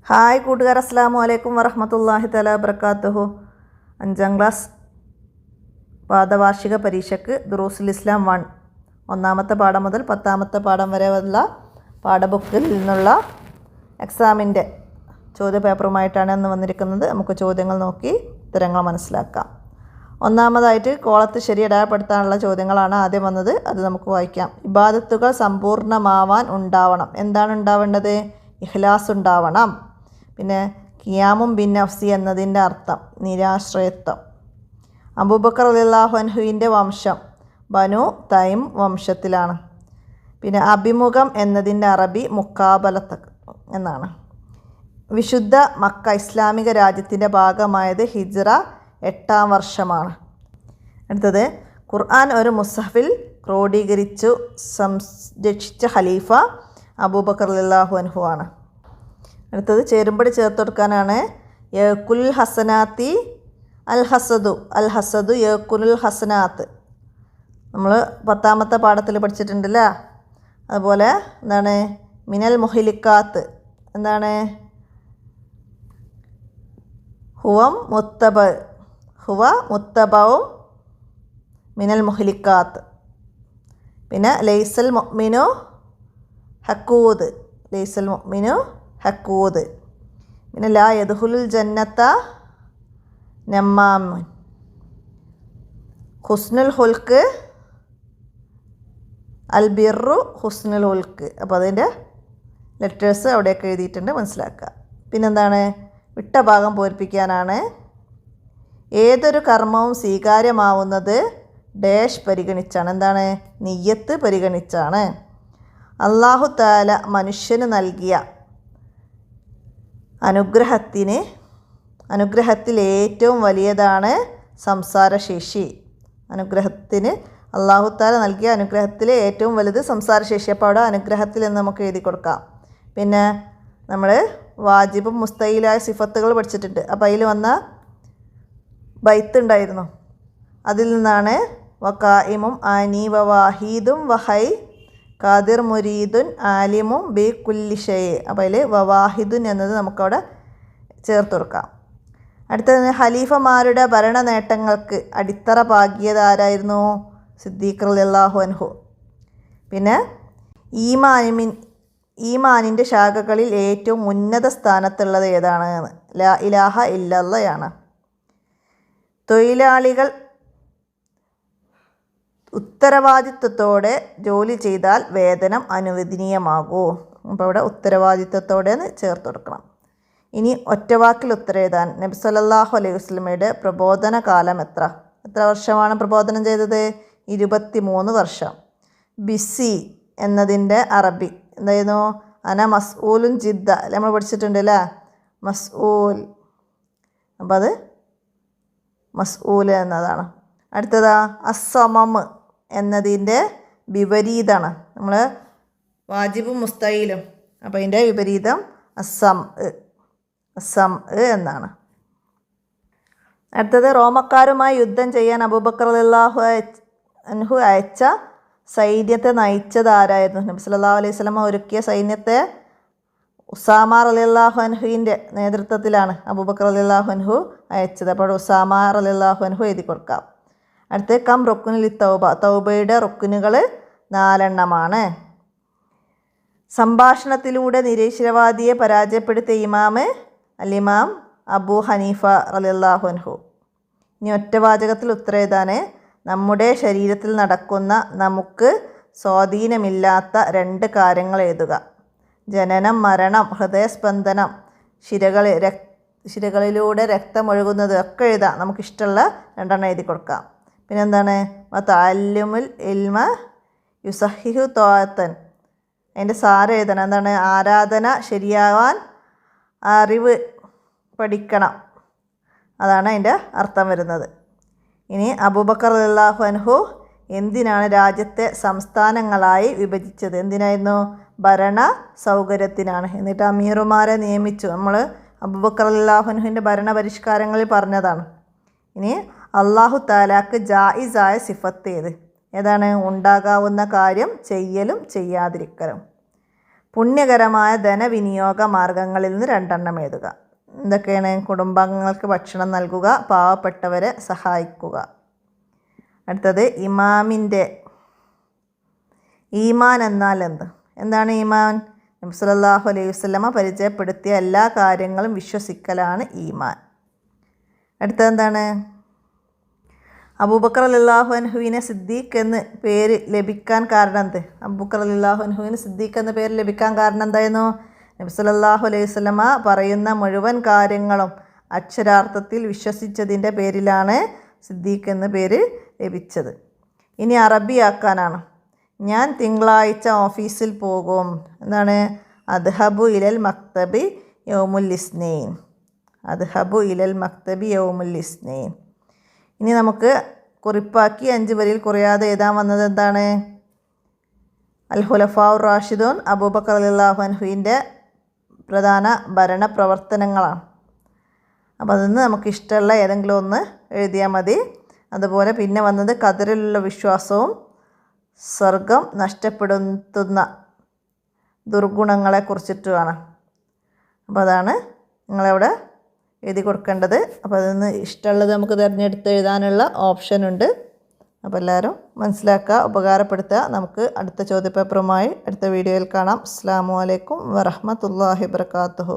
Hi കൂട്ടുകാർ, അസ്സലാമു അലൈക്കും വറഹ്മത്തുള്ളാഹി തആല വബറകാതുഹു. 5ാം ക്ലാസ് പാദവാർഷിക പരീക്ഷയ്ക്ക് ദുറൂസുൽ ഇസ്ലാം 1 ഒന്നാമത്തെ പാഠം മുതൽ 10ാമത്തെ പാഠം വരെ ഉള്ള പാഠബുക്കിൽ നിന്നുള്ള എക്സാമിൻ്റെ ചോദ്യപേപ്പറുമായിട്ടാണ് ഇന്ന് വന്നിരിക്കുന്നത്. നമുക്ക് ചോദ്യങ്ങൾ നോക്കി ഉത്തരങ്ങൾ മനസ്സിലാക്കാം. ഒന്നാമതായിട്ട് കോളത്ത് ശരി അടയാളപ്പെടുത്താനുള്ള ചോദ്യങ്ങളാണ് ആദ്യം വന്നത്. അത് നമുക്ക് വായിക്കാം. ഇബാദത്തുകൾ സമ്പൂർണ്ണമാവാൻ ഉണ്ടാവണം. എന്താണ് ഉണ്ടാവേണ്ടത്? ഇഖ്ലാസ് ഉണ്ടാവണം. പിന്നെ ഖിയാമും ബിൻ നഫ്സി എന്നതിൻ്റെ അർത്ഥം നിരാശ്രയത്വം. അബൂബക്കർ റളിയല്ലാഹു അൻഹുവിൻ്റെ വംശം ബനു തൈം വംശത്തിലാണ്. പിന്നെ അഭിമുഖം എന്നതിൻ്റെ അറബി മുക്കാബലത്ത് എന്നാണ്. വിശുദ്ധ മക്ക ഇസ്ലാമിക രാജ്യത്തിൻ്റെ ഭാഗമായത് ഹിജ്റ 8ാം വർഷമാണ്. അടുത്തത് ഖുർആൻ ഒരു മുസ്ഹഫിൽ ക്രോഡീകരിച്ചു സംരക്ഷിച്ച ഖലീഫ അബൂബക്കർ റളിയല്ലാഹു അൻഹു ആണ്. അടുത്തത് ചേരുമ്പടി ചേർത്ത് കൊടുക്കാനാണ്. യകുൽ ഹസനാത്തി അൽ ഹസദു യകുലുൽ ഹസനാത്ത്. നമ്മൾ 10ാമത്തെ പാഠത്തിൽ പഠിച്ചിട്ടുണ്ടല്ലോ. അതുപോലെ എന്താണ് മിനൽ മുഹ്ലിക്കാത്ത് എന്താണ്? ഹുവ മുത്തബവും മിനൽ മുഹ്ലിക്കാത്ത്. പിന്നെ ലൈസൽ മുഅ്മിനു ഹക്കൂദ്. പിന്നെ ലാ യദ്ഖുലുൽ ജന്നത്ത നമ്മാമുൻ. ഹുസ്നുൽ ഹുൽക്ക് അൽ ബിർറു ഹുസ്നുൽ ഹുൽക്ക്. അപ്പോൾ അതിൻ്റെ ലെറ്റേഴ്സ് അവിടെയൊക്കെ എഴുതിയിട്ടുണ്ട്, മനസ്സിലാക്കുക. പിന്നെന്താണ്? വിട്ട ഭാഗം പൂരിപ്പിക്കാനാണ്. ഏതൊരു കർമ്മവും സ്വീകാര്യമാവുന്നത് ഡാഷ് പരിഗണിച്ചാണ്. എന്താണ്? നിയ്യത്ത് പരിഗണിച്ചാണ്. അല്ലാഹു തആല മനുഷ്യന് നൽകിയ അനുഗ്രഹത്തിൽ ഏറ്റവും വലിയതാണ് സംസാരശേഷി. അല്ലാഹു തആല നൽകിയ അനുഗ്രഹത്തിൽ ഏറ്റവും വലുത് സംസാരശേഷി. അപ്പോൾ അവിടെ അനുഗ്രഹത്തിൽ എന്ന് നമുക്ക് എഴുതി കൊടുക്കാം. പിന്നെ നമ്മൾ വാജിബും മുസ്തഹിലായ സിഫത്തുകൾ പഠിച്ചിട്ടുണ്ട്. അപ്പോൾ അതിൽ വന്ന ബൈത്ത് ഉണ്ടായിരുന്നു. അതിൽ നിന്നാണ് വഖായിമും ആനി വവാഹീദും വഹൈ ഖാദിർ മുരീദുൻ ആലിമും ബി കുല്ലി ഷൈ. അപ്പോൾ അതിൽ വവാഹിദുൻ എന്നത് നമുക്കവിടെ ചേർത്ത് കൊടുക്കാം. അടുത്തത് ഖലീഫമാരുടെ ഭരണ നേട്ടങ്ങൾക്ക് അടിത്തറ പാകിയത് ആരായിരുന്നു? സിദ്ദീഖ് റളിയല്ലാഹു അൻഹു. പിന്നെ ഈമാനിൻ്റെ ശാഖകളിൽ ഏറ്റവും ഉന്നത സ്ഥാനത്തുള്ളത് ഏതാണ്? ലാ ഇലാഹ ഇല്ലല്ലാഹയാണ്. തൊഴിലാളികൾ ഉത്തരവാദിത്വത്തോടെ ജോലി ചെയ്താൽ വേതനം അനുവദനീയമാകൂ. അപ്പോൾ ഇവിടെ ഉത്തരവാദിത്വത്തോടെ ചേർത്ത് കൊടുക്കണം. ഇനി ഒറ്റവാക്കിൽ ഉത്തരം എഴുതാൻ. നബി സല്ലല്ലാഹു അലൈഹി വസല്ലമയുടെ പ്രബോധന കാലം എത്ര വർഷമാണ് പ്രബോധനം ചെയ്തത്? 23 വർഷം. ബിസി എന്നതിൻ്റെ അറബി എന്തായിരുന്നു? അന മസ്ഊലുൻ ജിദ്ദ. നമ്മൾ പഠിച്ചിട്ടുണ്ട് അല്ലേ? മസ്ഊൽ. അപ്പോൾ അത് മസ്ഊൽ എന്നതാണ്. അടുത്തതാ അസ്സമം എന്നതിൻ്റെ വിപരീതമാണ്. നമ്മൾ വാജിബും മുസ്തഹിലും. അപ്പോൾ അതിൻ്റെ വിപരീതം അസം എന്നാണ്. അടുത്തത് റോമക്കാരുമായി യുദ്ധം ചെയ്യാൻ അബൂബക്കർ റളിയല്ലാഹു അൻഹു അയച്ച സൈന്യത്തെ നയിച്ചത് ആരായിരുന്നു? നബി സല്ലല്ലാഹു അലൈഹി വസല്ലം ഒരുക്കിയ സൈന്യത്തെ ഉസാമ റളിയല്ലാഹു അൻഹുവിൻ്റെ നേതൃത്വത്തിലാണ് അബൂബക്കർ റളിയല്ലാഹു അൻഹു അയച്ചത്. അപ്പോൾ ഉസാമ റളിയല്ലാഹു അൻഹു എഴുതി കൊടുക്കാം. അടുത്ത് കം റുക്കുനിൽ തൗബയുടെ റുക്കുനുകൾ 4 സംഭാഷണത്തിലൂടെ നിരീശ്വരവാദിയെ പരാജയപ്പെടുത്തിയ ഇമാം അബൂ ഹനീഫ റളിയല്ലാഹു അൻഹു. ഇനി ഒറ്റവാചകത്തിൽ ഉത്തരം എഴുതാൻ. നമ്മുടെ ശരീരത്തിൽ നടക്കുന്ന നമുക്ക് സ്വാധീനമില്ലാത്ത 2 കാര്യങ്ങൾ എഴുതുക. ജനനം, മരണം, ഹൃദയസ്പന്ദനം, ശിരകളിലൂടെ രക്തമൊഴുകുന്നത് ഒക്കെ എഴുതാം. നമുക്കിഷ്ടമുള്ള 2 എഴുതി കൊടുക്കാം. പിന്നെന്താണ്? തഅല്ലുമുൽ ഇൽമ യുസഹിഹു ത്വാഅത്തൻ. അതിൻ്റെ സാരം എഴുതണം. എന്താണ്? ആരാധന ശരിയാവാൻ അറിവ് പഠിക്കണം. അതാണ് അതിൻ്റെ അർത്ഥം വരുന്നത്. ഇനി അബൂബക്കർ റളിയല്ലാഹു അൻഹു എന്തിനാണ് രാജ്യത്തെ സംസ്ഥാനങ്ങളായി വിഭജിച്ചത്? എന്തിനായിരുന്നു? ഭരണ സൗകര്യത്തിനാണ്. എന്നിട്ട് അമീറുമാരെ നിയമിച്ചു. നമ്മൾ അബൂബക്കർ റളിയല്ലാഹു അൻഹുവിൻ്റെ ഭരണ പരിഷ്കാരങ്ങളിൽ പറഞ്ഞതാണ്. ഇനി അല്ലാഹു തആലാക്ക് ജായിസായ സിഫത്ത് ഏതാണ്? ഉണ്ടാകാവുന്ന കാര്യം ചെയ്യലും ചെയ്യാതിരിക്കലും. പുണ്യകരമായ ധനവിനിയോഗ മാർഗങ്ങളിൽ നിന്ന് 2 എഴുതുക. എന്തൊക്കെയാണ്? കുടുംബാംഗങ്ങൾക്ക് ഭക്ഷണം നൽകുക, പാവപ്പെട്ടവരെ സഹായിക്കുക. അടുത്തത് ഈമാൻ എന്നാൽ എന്താണ് ഈമാൻ? നബി സല്ലല്ലാഹു അലൈഹി വസല്ലമ പരിചയപ്പെടുത്തിയ എല്ലാ കാര്യങ്ങളും വിശ്വസിക്കലാണ് ഈമാൻ. അടുത്തത് എന്താണ്? അബൂബക്കർ റളിയല്ലാഹു അൻഹുവിനെ സിദ്ദീഖ് എന്ന് പേര് ലഭിക്കാൻ കാരണം അബൂബക്കർ റളിയല്ലാഹു അൻഹുവിന് സിദ്ദീഖ് എന്ന പേര് ലഭിക്കാൻ കാരണം എന്തായിരുന്നു? നബി സല്ലല്ലാഹു അലൈഹി വസല്ലമ പറയുന്ന മുഴുവൻ കാര്യങ്ങളും അക്ഷരാർത്ഥത്തിൽ വിശ്വസിച്ചതിൻ്റെ പേരിലാണ് സിദ്ദീഖ് എന്ന പേര് ലഭിച്ചത്. ഇനി അറബിയാക്കാനാണ്. ഞാൻ തിങ്കളാഴ്ച ഓഫീസിൽ പോകും. എന്താണ്? അദ്ഹബു ഇലൽ മക്തബി യൗമുൽ ഇസ്നൈൻ. അദ്ഹബു ഇലൽ മക്തബി യൗമുൽ ഇസ്നൈൻ. ഇനി നമുക്ക് കുറിപ്പാക്കി 5 വരിയിൽ കുറയാതെ എഴുതാൻ വന്നത് എന്താണ്? അൽ ഖുലഫാഉർ റാഷിദൂൻ അബൂബക്കർ റളിയല്ലാഹു അൻഹുവിൻ്റെ പ്രധാന ഭരണ പ്രവർത്തനങ്ങളാണ്. അപ്പോൾ അതിന് നമുക്ക് ഇഷ്ടമുള്ള ഏതെങ്കിലും ഒന്ന് എഴുതിയാൽ മതി. അതുപോലെ പിന്നെ വന്നത് ഖദറിലുള്ള വിശ്വാസവും സ്വർഗം നഷ്ടപ്പെടുത്തുന്ന ദുർഗുണങ്ങളെക്കുറിച്ചിട്ടുമാണ്. അപ്പോൾ അതാണ് നിങ്ങളവിടെ എഴുതി കൊടുക്കേണ്ടത്. അപ്പോൾ അതിൽ നിന്ന് ഇഷ്ടമുള്ളത് നമുക്ക് തിരഞ്ഞെടുത്ത് എഴുതാനുള്ള ഓപ്ഷനുണ്ട്. അപ്പോൾ എല്ലാവരും മനസ്സിലാക്കുക, ഉപകാരപ്പെടുത്തുക. നമുക്ക് അടുത്ത ചോദ്യപേപ്പറുമായി അടുത്ത വീഡിയോയിൽ കാണാം. അസ്സലാമു അലൈക്കും വറഹ്മത്തുള്ളാഹി വബറകാതുഹു.